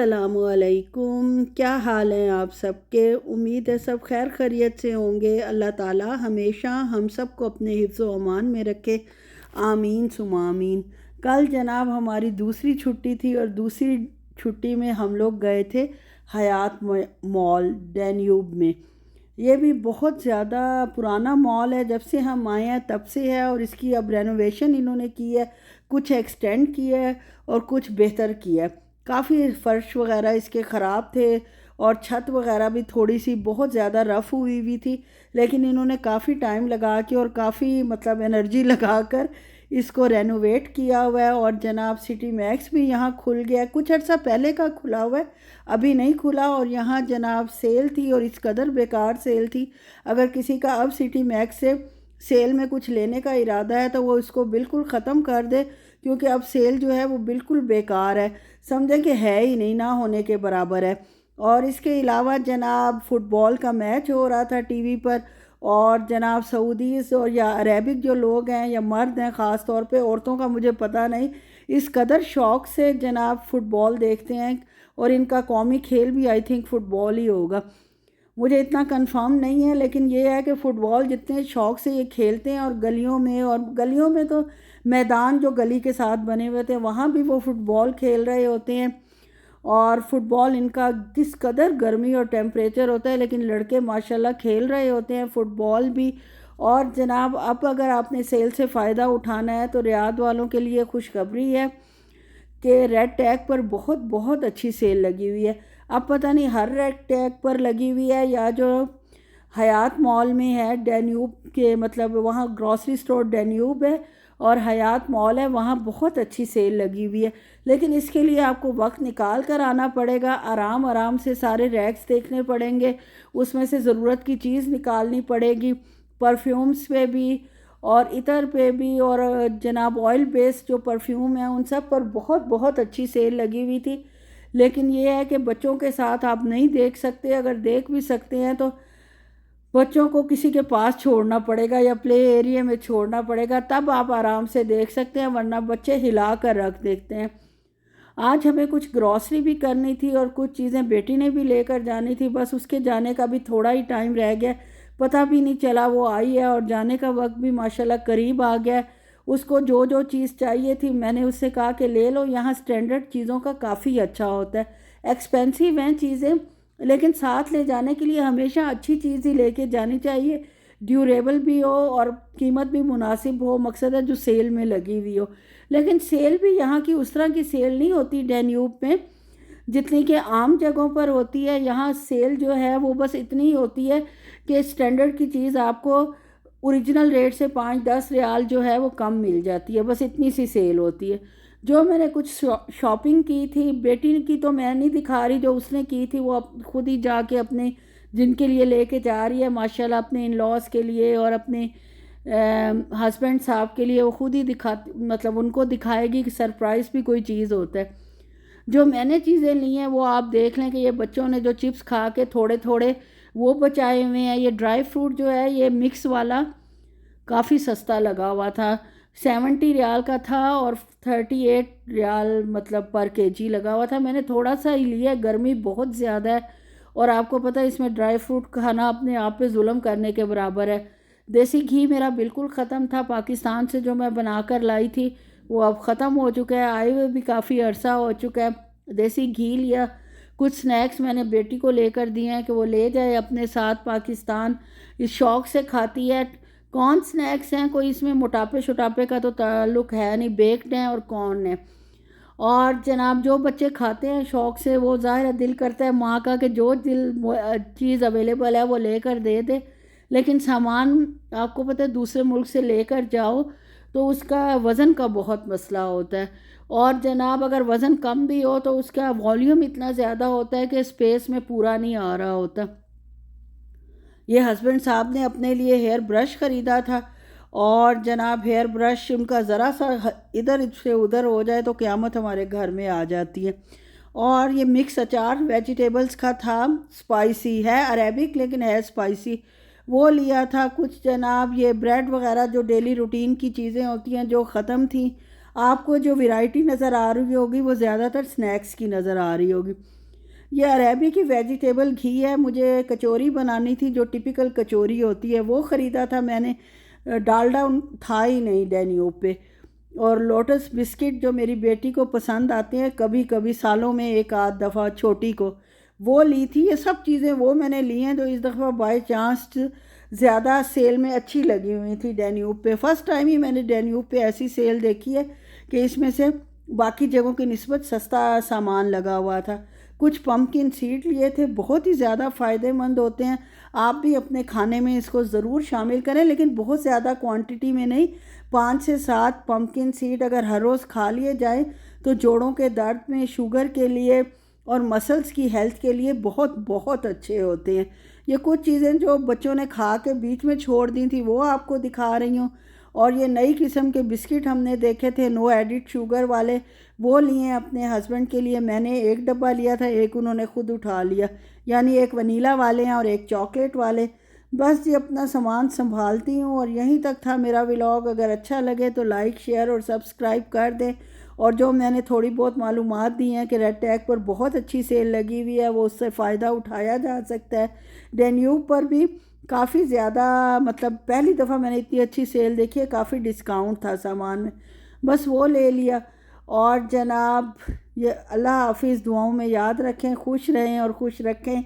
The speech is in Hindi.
अस्सलामुअलैकुम। क्या हाल हैं आप सबके? उम्मीद है सब खैर खैरियत से होंगे। अल्लाह ताला हमेशा हम सबको अपने हिफ्ज़ व अमान में रखे, आमीन सुमा आमीन। कल जनाब हमारी दूसरी छुट्टी थी और दूसरी छुट्टी में हम लोग गए थे हयात मॉल डैन्यूब में। ये भी बहुत ज़्यादा पुराना मॉल है, जब से हम आए हैं तब से है, और इसकी अब रेनोवेशन इन्होंने की है, कुछ एक्सटेंड किया है और कुछ बेहतर किया है। काफ़ी फ़र्श वगैरह इसके ख़राब थे और छत वगैरह भी थोड़ी सी बहुत ज़्यादा रफ़ हुई हुई थी, लेकिन इन्होंने काफ़ी टाइम लगा के और काफ़ी मतलब एनर्जी लगा कर इसको रेनोवेट किया हुआ है। और जनाब सिटी मैक्स भी यहाँ खुल गया है, कुछ अर्सा पहले का खुला हुआ है, अभी नहीं खुला। और यहाँ जनाब सेल थी और इस कदर बेकार सेल थी, अगर किसी का अब सिटी मैक्स से सेल में कुछ लेने का इरादा है तो वो इसको बिल्कुल ख़त्म कर दे, क्योंकि अब सेल जो है वो बिल्कुल बेकार है, समझें कि है ही नहीं, ना होने के बराबर है। और इसके अलावा जनाब फ़ुटबॉल का मैच हो रहा था टीवी पर, और जनाब सऊदीज़ और या अरेबिक जो लोग हैं या मर्द हैं, ख़ास तौर पे औरतों का मुझे पता नहीं, इस कदर शौक़ से जनाब फ़ुटबॉल देखते हैं, और इनका कौमी खेल भी आई थिंक फ़ुटबॉल ही होगा, मुझे इतना कंफर्म नहीं है। लेकिन ये है कि फ़ुटबॉल जितने शौक़ से ये खेलते हैं, और गलियों में तो मैदान जो गली के साथ बने हुए थे वहाँ भी वो फ़ुटबॉल खेल रहे होते हैं। और फ़ुटबॉल इनका किस कदर गर्मी और टेम्परेचर होता है, लेकिन लड़के माशाल्लाह खेल रहे होते हैं फ़ुटबॉल भी। और जनाब अब अगर आपने सेल से फ़ायदा उठाना है तो रियाद वालों के लिए खुशखबरी है कि रेड टैग पर बहुत बहुत अच्छी सेल लगी हुई है। अब पता नहीं हर रेड टैग पर लगी हुई है या जो हयात मॉल में है डैन्यूब के, मतलब वहाँ ग्रॉसरी स्टोर डैन्यूब है और हयात मॉल है, वहाँ बहुत अच्छी सेल लगी हुई है। लेकिन इसके लिए आपको वक्त निकाल कर आना पड़ेगा, आराम आराम से सारे रैक्स देखने पड़ेंगे, उसमें से ज़रूरत की चीज़ निकालनी पड़ेगी, परफ्यूम्स पे भी और इतर पे भी, और जनाब ऑयल बेस्ड जो परफ्यूम है उन सब पर बहुत बहुत अच्छी सेल लगी हुई थी। लेकिन ये है कि बच्चों के साथ आप नहीं देख सकते, अगर देख भी सकते हैं तो बच्चों को किसी के पास छोड़ना पड़ेगा या प्ले एरिया में छोड़ना पड़ेगा, तब आप आराम से देख सकते हैं, वरना बच्चे हिला कर रख देते हैं। आज हमें कुछ ग्रॉसरी भी करनी थी और कुछ चीज़ें बेटी ने भी लेकर जानी थी, बस उसके जाने का भी थोड़ा ही टाइम रह गया, पता भी नहीं चला वो आई है, और जाने का वक्त भी माशाल्लाह करीब आ गया। उसको जो जो चीज़ चाहिए थी मैंने उससे कहा कि ले लो, यहाँ स्टैंडर्ड चीज़ों का काफ़ी अच्छा होता है, एक्सपेंसिव हैं चीज़ें, लेकिन साथ ले जाने के लिए हमेशा अच्छी चीज़ ही लेके जानी चाहिए, ड्यूरेबल भी हो और कीमत भी मुनासिब हो, मकसद है जो सेल में लगी हुई हो। लेकिन सेल भी यहाँ की उस तरह की सेल नहीं होती डैन्यूब में जितनी कि आम जगहों पर होती है। यहाँ सेल जो है वो बस इतनी ही होती है कि स्टैंडर्ड की चीज़ आपको ओरिजिनल रेट से 5-10 रियाल जो है वो कम मिल जाती है, बस इतनी सी सेल होती है। जो मैंने कुछ शॉपिंग की थी, बेटी की तो मैं नहीं दिखा रही, जो उसने की थी वो खुद ही जाके अपने जिनके लिए लेके जा रही है माशाल्लाह, अपने इन लॉज के लिए और अपने हस्बैंड साहब के लिए वो खुद ही मतलब उनको दिखाएगी कि सरप्राइज़ भी कोई चीज़ होता है। जो मैंने चीज़ें ली हैं वो आप देख लें कि ये बच्चों ने जो चिप्स खा के थोड़े थोड़े वो बचाए हुए हैं। ये ड्राई फ्रूट जो है ये मिक्स वाला काफ़ी सस्ता लगा हुआ था, 70 रियाल का था और 38 रियाल मतलब पर केजी लगा हुआ था। मैंने थोड़ा सा ही लिया, गर्मी बहुत ज़्यादा है और आपको पता है इसमें ड्राई फ्रूट खाना अपने आप पे जुल्म करने के बराबर है। देसी घी मेरा बिल्कुल ख़त्म था, पाकिस्तान से जो मैं बना कर लाई थी वो अब ख़त्म हो चुका है, आए हुए भी काफ़ी अरसा हो चुका है। देसी घी लिया, कुछ स्नैक्स मैंने बेटी को लेकर दिए हैं कि वो ले जाए अपने साथ पाकिस्तान, इस शौक़ से खाती है। कौन स्नैक्स हैं, कोई इसमें मोटापे शोटापे का तो ताल्लुक़ है नहीं, बेक्ड हैं और कौन है। और जनाब जो बच्चे खाते हैं शौक़ से वो ज़ाहिर है दिल करता है माँ का कि जो चीज़ अवेलेबल है वो लेकर दे दे, लेकिन सामान आपको पता है दूसरे मुल्क से लेकर जाओ तो उसका वज़न का बहुत मसला होता है, और जनाब अगर वज़न कम भी हो तो उसका वॉल्यूम इतना ज़्यादा होता है कि स्पेस में पूरा नहीं आ रहा होता। ये हस्बैंड साहब ने अपने लिए हेयर ब्रश ख़रीदा था, और जनाब हेयर ब्रश उनका ज़रा सा इधर से उधर हो जाए तो क़यामत हमारे घर में आ जाती है। और ये मिक्स अचार वेजिटेबल्स का था, स्पाइसी है, अरेबिक लेकिन है स्पाइसी, वो लिया था। कुछ जनाब ये ब्रेड वगैरह जो डेली रूटीन की चीज़ें होती हैं जो ख़त्म थी, आपको जो वैरायटी नज़र आ रही होगी वो ज़्यादातर स्नैक्स की नज़र आ रही होगी। ये अरेबी की वेजिटेबल घी है। मुझे कचौरी बनानी थी, जो टिपिकल कचौरी होती है वो ख़रीदा था मैंने। डालडा था ही नहीं डेन्यूब पे। और लोटस बिस्किट जो मेरी बेटी को पसंद आते हैं, कभी कभी सालों में एक आध दफ़ा छोटी को, वो ली थी। ये सब चीज़ें वो मैंने ली हैं जो इस दफ़ा बाय चांस ज़्यादा सेल में अच्छी लगी हुई थी डेन्यूब पे। फ़र्स्ट टाइम ही मैंने डेन्यूब पे ऐसी सेल देखी है कि इसमें से बाकी जगहों की निस्बत सस्ता सामान लगा हुआ था। कुछ पम्पकिन सीड लिए थे, बहुत ही ज़्यादा फ़ायदेमंद होते हैं। आप भी अपने खाने में इसको ज़रूर शामिल करें, लेकिन बहुत ज़्यादा क्वांटिटी में नहीं। 5 से 7 पम्पकिन सीड अगर हर रोज़ खा लिए जाए तो जोड़ों के दर्द में, शुगर के लिए और मसल्स की हेल्थ के लिए बहुत बहुत अच्छे होते हैं। ये कुछ चीज़ें जो बच्चों ने खा के बीच में छोड़ दी थी वो आपको दिखा रही हूँ। और ये नई किस्म के बिस्किट हमने देखे थे नो एडिड शुगर वाले, वो लिए अपने हस्बैंड के लिए। मैंने एक डब्बा लिया था, एक उन्होंने ख़ुद उठा लिया। यानी एक वनीला वाले हैं और एक चॉकलेट वाले। बस ये अपना सामान संभालती हूँ। और यहीं तक था मेरा व्लॉग। अगर अच्छा लगे तो लाइक, शेयर और सब्सक्राइब कर दें। और जो मैंने थोड़ी बहुत मालूमात दी हैं कि रेड टैग पर बहुत अच्छी सेल लगी हुई है, वो उससे फ़ायदा उठाया जा सकता है। डेन्यूब पर भी काफ़ी ज़्यादा, मतलब पहली दफ़ा मैंने इतनी अच्छी सेल देखी है, काफ़ी डिस्काउंट था सामान में, बस वो ले लिया। और जनाब, ये अल्लाह हाफिज़, दुआओं में याद रखें, खुश रहें और खुश रखें।